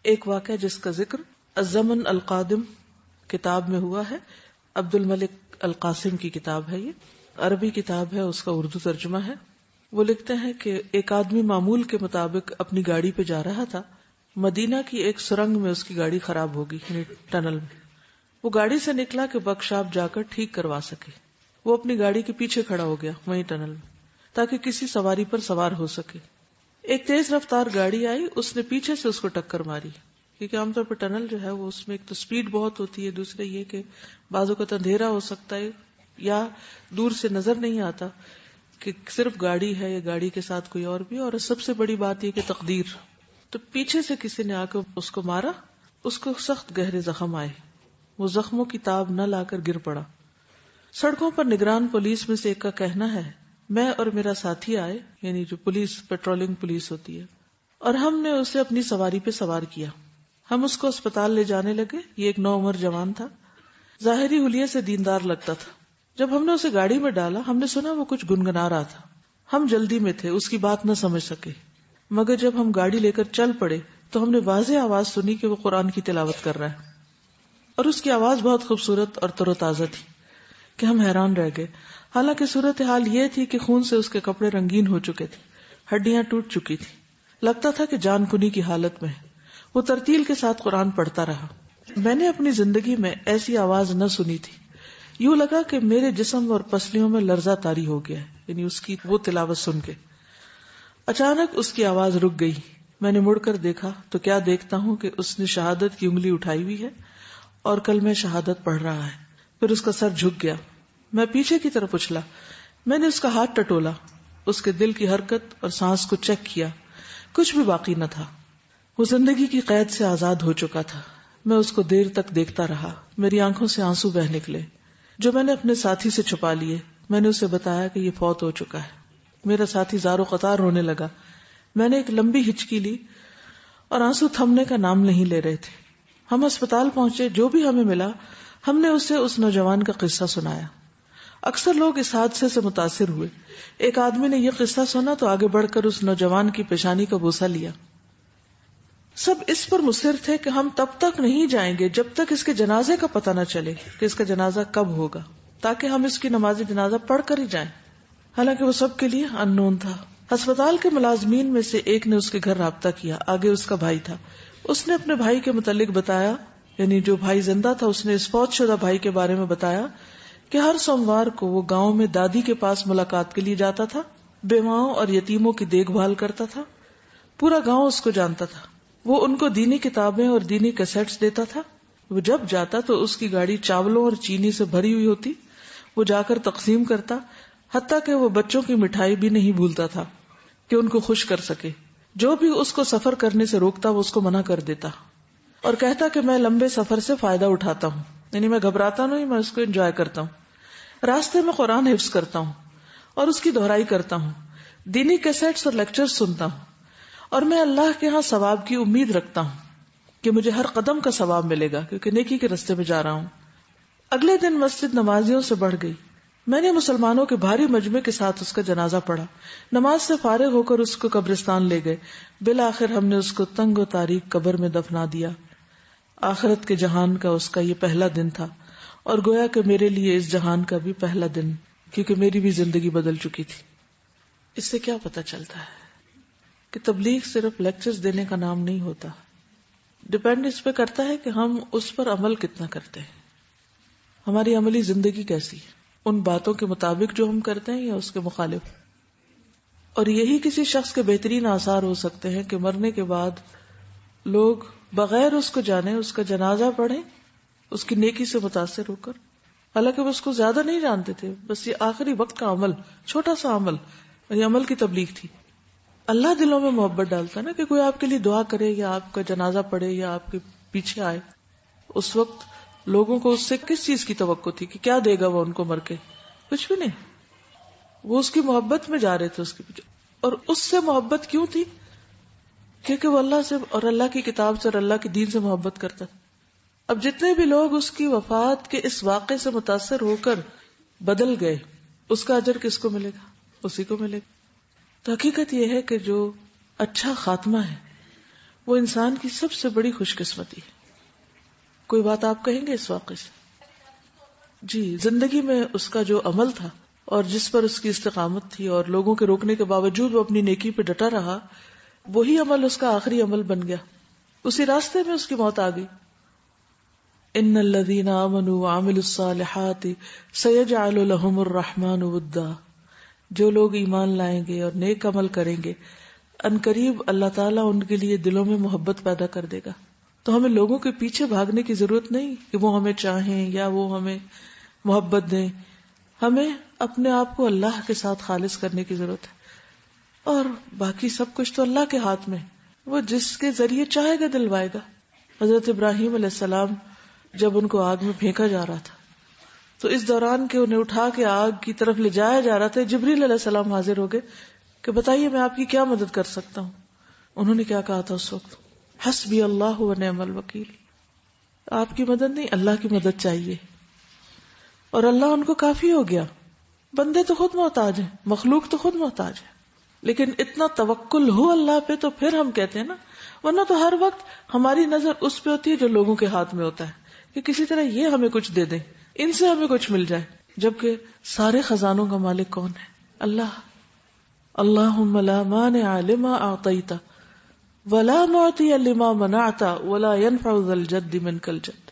ایک واقعہ جس کا ذکر الزمن القادم کتاب میں ہوا ہے، عبد الملک القاسم کی کتاب ہے، یہ عربی کتاب ہے، اس کا اردو ترجمہ ہے۔ وہ لکھتے ہیں کہ ایک آدمی معمول کے مطابق اپنی گاڑی پہ جا رہا تھا، مدینہ کی ایک سرنگ میں اس کی گاڑی خراب ہوگی، یعنی ٹنل میں۔ وہ گاڑی سے نکلا کہ ورکشاپ جا کر ٹھیک کروا سکے۔ وہ اپنی گاڑی کے پیچھے کھڑا ہو گیا وہیں ٹنل میں، تاکہ کسی سواری پر سوار ہو سکے۔ ایک تیز رفتار گاڑی آئی، اس نے پیچھے سے اس کو ٹکر ماری، کیونکہ عام طور پر ٹنل جو ہے وہ اس میں ایک تو سپیڈ بہت ہوتی ہے، دوسرے یہ کہ بعض اوقات اندھیرا ہو سکتا ہے یا دور سے نظر نہیں آتا کہ صرف گاڑی ہے یا گاڑی کے ساتھ کوئی اور بھی، اور سب سے بڑی بات یہ کہ تقدیر۔ تو پیچھے سے کسی نے آ کر اس کو مارا، اس کو سخت گہرے زخم آئے، وہ زخموں کی تاب نہ لا کر گر پڑا۔ سڑکوں پر نگران پولیس میں سے ایک کا کہنا ہے، میں اور میرا ساتھی آئے، یعنی جو پولیس پیٹرولنگ پولیس ہوتی ہے، اور ہم نے اسے اپنی سواری پہ سوار کیا۔ ہم اس کو اسپتال لے جانے لگے۔ یہ ایک نوعمر جوان تھا، ظاہری حلیے سے دیندار لگتا تھا۔ جب ہم نے اسے گاڑی میں ڈالا، ہم نے سنا وہ کچھ گنگنا رہا تھا۔ ہم جلدی میں تھے، اس کی بات نہ سمجھ سکے، مگر جب ہم گاڑی لے کر چل پڑے تو ہم نے واضح آواز سنی کہ وہ قرآن کی تلاوت کر رہا ہے، اور اس کی آواز بہت خوبصورت اور تر و تازہ تھی کہ ہم حیران رہ گئے۔ حالانکہ صورتحال یہ تھی کہ خون سے اس کے کپڑے رنگین ہو چکے تھے، ہڈیاں ٹوٹ چکی تھی، لگتا تھا کہ جان کنی کی حالت میں ہے۔ وہ ترتیل کے ساتھ قرآن پڑھتا رہا۔ میں نے اپنی زندگی میں ایسی آواز نہ سنی تھی۔ یوں لگا کہ میرے جسم اور پسلیوں میں لرزہ طاری ہو گیا ہے، یعنی اس کی وہ تلاوت سن کے۔ اچانک اس کی آواز رک گئی۔ میں نے مڑ کر دیکھا تو کیا دیکھتا ہوں کہ اس نے شہادت کی انگلی اٹھائی ہوئی ہے اور کلمہ شہادت پڑھ رہا ہے۔ پھر اس کا سر جھک گیا۔ میں پیچھے کی طرف اچھلا، میں نے اس کا ہاتھ ٹٹولا، اس کے دل کی حرکت اور سانس کو چیک کیا، کچھ بھی باقی نہ تھا۔ وہ زندگی کی قید سے آزاد ہو چکا تھا۔ میں اس کو دیر تک دیکھتا رہا، میری آنکھوں سے آنسو بہہ نکلے جو میں نے اپنے ساتھی سے چھپا لیے۔ میں نے اسے بتایا کہ یہ فوت ہو چکا ہے۔ میرا ساتھی زار و قطار رونے لگا۔ میں نے ایک لمبی ہچکی لی اور آنسو تھمنے کا نام نہیں لے رہے تھے۔ ہم اسپتال پہنچے، جو بھی ہمیں ملا ہم نے اسے اس نوجوان کا قصہ سنایا۔ اکثر لوگ اس حادثے سے متاثر ہوئے۔ ایک آدمی نے یہ قصہ سنا تو آگے بڑھ کر اس نوجوان کی پیشانی کا بوسہ لیا۔ سب اس پر مصر تھے کہ ہم تب تک نہیں جائیں گے جب تک اس کے جنازے کا پتہ نہ چلے کہ اس کا جنازہ کب ہوگا، تاکہ ہم اس کی نماز جنازہ پڑھ کر ہی جائیں، حالانکہ وہ سب کے لیے ان نون تھا۔ ہسپتال کے ملازمین میں سے ایک نے اس کے گھر رابطہ کیا، آگے اس کا بھائی تھا۔ اس نے اپنے بھائی کے متعلق بتایا، یعنی جو بھائی زندہ تھا اس نے اس فوت شدہ بھائی کے بارے میں بتایا کہ ہر سوموار کو وہ گاؤں میں دادی کے پاس ملاقات کے لیے جاتا تھا، بیواؤں اور یتیموں کی دیکھ بھال کرتا تھا۔ پورا گاؤں اس کو جانتا تھا۔ وہ ان کو دینی کتابیں اور دینی کیسٹس دیتا تھا۔ وہ جب جاتا تو اس کی گاڑی چاولوں اور چینی سے بھری ہوئی ہوتی، وہ جا کر تقسیم کرتا، حتیٰ کہ وہ بچوں کی مٹھائی بھی نہیں بھولتا تھا کہ ان کو خوش کر سکے۔ جو بھی اس کو سفر کرنے سے روکتا وہ اس کو منع کر دیتا اور کہتا کہ میں لمبے سفر سے فائدہ اٹھاتا ہوں، یعنی میں گھبراتا نہیں، میں اس کو انجوائے کرتا ہوں۔ راستے میں قرآن حفظ کرتا ہوں اور اس کی دہرائی کرتا ہوں، دینی کیسٹس اور لیکچر سنتا ہوں، اور میں اللہ کے ہاں ثواب کی امید رکھتا ہوں کہ مجھے ہر قدم کا ثواب ملے گا، کیونکہ نیکی کے راستے میں جا رہا ہوں۔ اگلے دن مسجد نمازیوں سے بڑھ گئی۔ میں نے مسلمانوں کے بھاری مجمع کے ساتھ اس کا جنازہ پڑھا۔ نماز سے فارغ ہو کر اس کو قبرستان لے گئے۔ بالآخر ہم نے اس کو تنگ و تاریک قبر میں دفنا دیا۔ آخرت کے جہان کا اس کا یہ پہلا دن تھا، اور گویا کہ میرے لیے اس جہان کا بھی پہلا دن، کیونکہ میری بھی زندگی بدل چکی تھی۔ اس سے کیا پتہ چلتا ہے کہ تبلیغ صرف لیکچرز دینے کا نام نہیں ہوتا۔ ڈیپینڈ اس پہ کرتا ہے کہ ہم اس پر عمل کتنا کرتے ہیں، ہماری عملی زندگی کیسی ہے، ان باتوں کے مطابق جو ہم کرتے ہیں یا اس کے مخالف۔ اور یہی کسی شخص کے بہترین آثار ہو سکتے ہیں کہ مرنے کے بعد لوگ بغیر اس کو جانے اس کا جنازہ پڑھیں، اس کی نیکی سے متاثر ہو کر، حالانکہ وہ اس کو زیادہ نہیں جانتے تھے، بس یہ آخری وقت کا عمل، چھوٹا سا عمل، اور یہ عمل کی تبلیغ تھی۔ اللہ دلوں میں محبت ڈالتا ہے نا، کہ کوئی آپ کے لیے دعا کرے یا آپ کا جنازہ پڑھے یا آپ کے پیچھے آئے۔ اس وقت لوگوں کو اس سے کس چیز کی توقع تھی کہ کیا دے گا وہ ان کو مر کے؟ کچھ بھی نہیں۔ وہ اس کی محبت میں جا رہے تھے اس کے پیچھے۔ اور اس سے محبت کیوں تھی؟ کیونکہ وہ اللہ سے اور اللہ کی کتاب سے اور اللہ کے دین سے محبت کرتا تھا۔ اب جتنے بھی لوگ اس کی وفات کے اس واقعے سے متاثر ہو کر بدل گئے، اس کا اجر کس کو ملے گا؟ اسی کو ملے گا۔ تو حقیقت یہ ہے کہ جو اچھا خاتمہ ہے وہ انسان کی سب سے بڑی خوش قسمتی ہے. کوئی بات آپ کہیں گے اس واقعے سے؟ جی، زندگی میں اس کا جو عمل تھا اور جس پر اس کی استقامت تھی اور لوگوں کے روکنے کے باوجود وہ اپنی نیکی پہ ڈٹا رہا، وہی عمل اس کا آخری عمل بن گیا. اسی راستے میں اس کی موت آ گئی. ان الذین آمنوا وعملوا الصالحات سیجعل لهم الرحمن ودا. جو لوگ ایمان لائیں گے اور نیک عمل کریں گے، عنقریب اللہ تعالیٰ ان کے لیے دلوں میں محبت پیدا کر دے گا. تو ہمیں لوگوں کے پیچھے بھاگنے کی ضرورت نہیں کہ وہ ہمیں چاہیں یا وہ ہمیں محبت دیں. ہمیں اپنے آپ کو اللہ کے ساتھ خالص کرنے کی ضرورت ہے، اور باقی سب کچھ تو اللہ کے ہاتھ میں. وہ جس کے ذریعے چاہے گا دلوائے گا. حضرت ابراہیم علیہ السلام جب ان کو آگ میں پھینکا جا رہا تھا تو اس دوران کہ انہیں اٹھا کے آگ کی طرف لے جایا جا رہا تھا، جبریل علیہ السلام حاضر ہو گئے کہ بتائیے میں آپ کی کیا مدد کر سکتا ہوں. انہوں نے کیا کہا تھا اس وقت؟ حسبی اللہ و نعم الوکیل. آپ کی مدد نہیں، اللہ کی مدد چاہیے، اور اللہ ان کو کافی ہو گیا. بندے تو خود محتاج ہیں، مخلوق تو خود محتاج ہے، لیکن اتنا توکل ہو اللہ پہ تو پھر ہم کہتے ہیں نا. ورنہ تو ہر وقت ہماری نظر اس پہ ہوتی ہے جو لوگوں کے ہاتھ میں ہوتا ہے کہ کسی طرح یہ ہمیں کچھ دے دیں، ان سے ہمیں کچھ مل جائے. جبکہ سارے خزانوں کا مالک کون ہے؟ اللہ. اللہم لا مانع لما اعطیت ولا معطی لما منعت ولا ينفع ذا الجد منک الجد.